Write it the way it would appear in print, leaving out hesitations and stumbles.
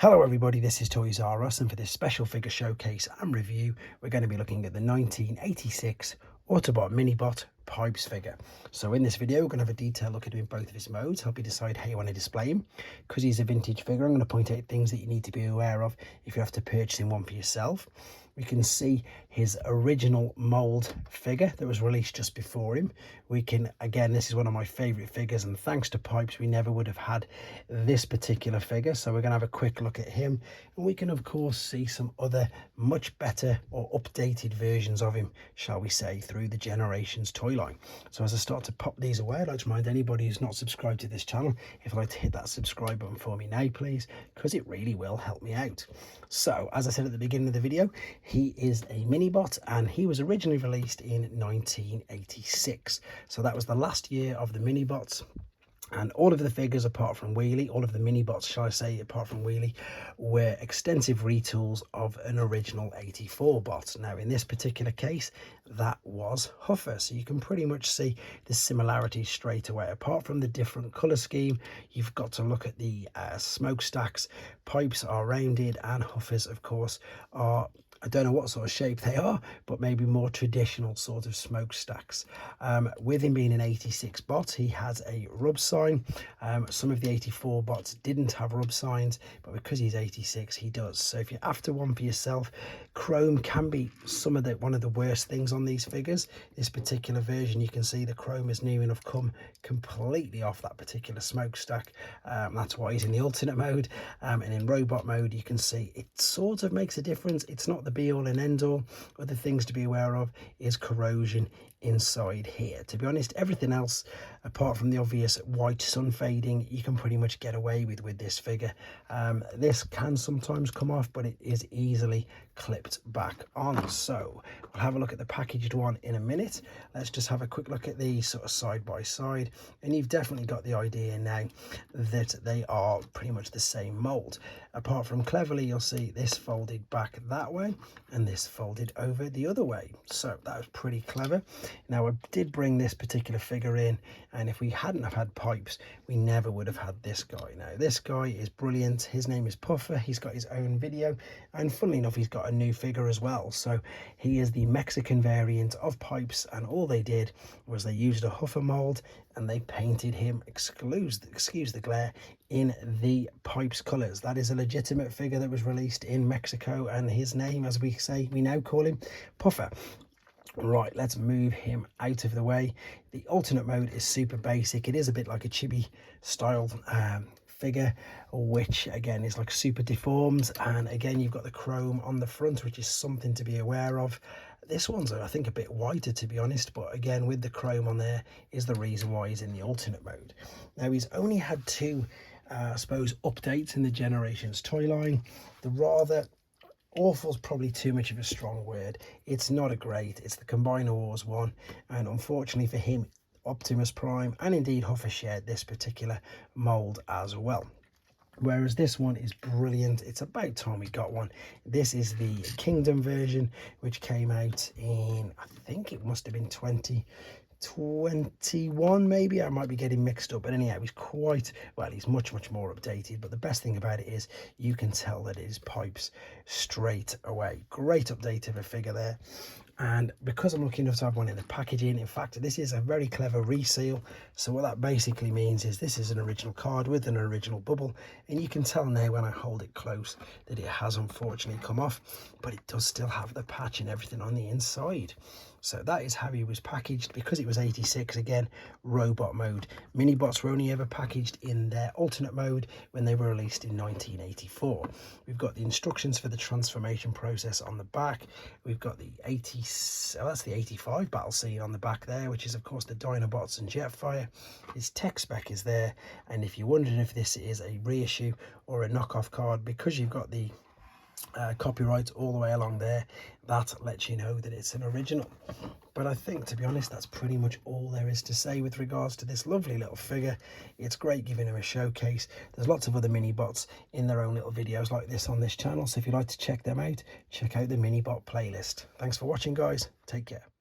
Hello everybody, this is Toys R Us, and for this special figure showcase and review we're going to be looking at the 1986 Autobot Minibot Pipes figure. So in this video we're going to have a detailed look at him in both of his modes, help you decide how you want to display him. Because he's a vintage figure, I'm going to point out things that you need to be aware of if you have to purchase one for yourself. We can see his original mold figure that was released just before him. We can, again, this is one of my favorite figures, and thanks to Pipes we never would have had this particular figure. So we're going to have a quick look at him, and we can of course see some other much better or updated versions of him, shall we say, through the generations toy line. So as I start to pop these away, I'd like to remind anybody who's not subscribed to this channel, if you'd like to hit that subscribe button for me now please, because it really will help me out. So as I said at the beginning of the video, he is a minibot, and he was originally released in 1986. So that was the last year of the minibots. And all of the figures, apart from Wheelie, all of the mini-bots, shall I say, apart from Wheelie, were extensive retools of an original 84 bot. Now, in this particular case, that was Huffer. So you can pretty much see the similarities straight away. Apart from the different colour scheme, you've got to look at the smokestacks. Pipes are rounded, and Huffers, of course, are, I don't know what sort of shape they are, but maybe more traditional sort of smokestacks. With him being an 86 bot, he has a rub sign. Some of the 84 bots didn't have rub signs, but because he's 86, he does. So if you're after one for yourself, chrome can be one of the worst things on these figures. This particular version, you can see the chrome is near enough come completely off that particular smokestack. That's why he's in the alternate mode. And in robot mode, you can see it sort of makes a difference. It's not the be all and end all. Other things to be aware of is corrosion inside here. To be honest, everything else apart from the obvious white sun fading, you can pretty much get away with this figure. This can sometimes come off, but it is easily clipped back on. So we'll have a look at the packaged one in a minute. Let's just have a quick look at these sort of side by side, and you've definitely got the idea now that they are pretty much the same mold. Apart from cleverly, you'll see this folded back that way and this folded over the other way. So that was pretty clever. Now I did bring this particular figure in, and if we hadn't have had Pipes, we never would have had this guy. Now this guy is brilliant. His name is Puffer. He's got his own video, and funnily enough, he's got a new figure as well. So he is the Mexican variant of Pipes, and all they did was they used a Huffer mold and they painted him, excuse the glare, in the Pipes colours. That is a legitimate figure that was released in Mexico, and his name, as we say, we now call him Puffer. Right, let's move him out of the way. The alternate mode is super basic. It is a bit like a chibi style figure, which again is like super deformed, and again you've got the chrome on the front, which is something to be aware of. This one's, I think, a bit whiter, to be honest, but again with the chrome on there is the reason why he's in the alternate mode. Now he's only had two I suppose updates in the generations toy line. The rather awful's probably too much of a strong word. It's not a great, it's the Combiner Wars one, and unfortunately for him, Optimus Prime and indeed Huffer shared this particular mold as well. Whereas this one is brilliant. It's about time we got one. This is the Kingdom version, which came out in, I think it must have been 2021 maybe. I might be getting mixed up, but anyhow, he's quite well, he's much more updated. But the best thing about it is you can tell that it is Pipes straight away. Great update of a figure there. And because I'm lucky enough to have one in the packaging, in fact this is a very clever reseal. So what that basically means is this is an original card with an original bubble, and you can tell now when I hold it close that it has unfortunately come off, but it does still have the patch and everything on the inside. So that is how he was packaged. Because it was 86, again, robot mode. Minibots were only ever packaged in their alternate mode when they were released in 1984. We've got the instructions for the transformation process on the back. We've got the 85 battle scene on the back there, which is of course the Dinobots and Jetfire. His tech spec is there, and if you're wondering if this is a reissue or a knockoff card, because you've got the copyright all the way along there, that lets you know that it's an original. But I think, to be honest, that's pretty much all there is to say with regards to this lovely little figure. It's great giving him a showcase. There's lots of other mini-bots in their own little videos like this on this channel, so if you'd like to check them out, check out the mini-bot playlist. Thanks for watching, guys. Take care.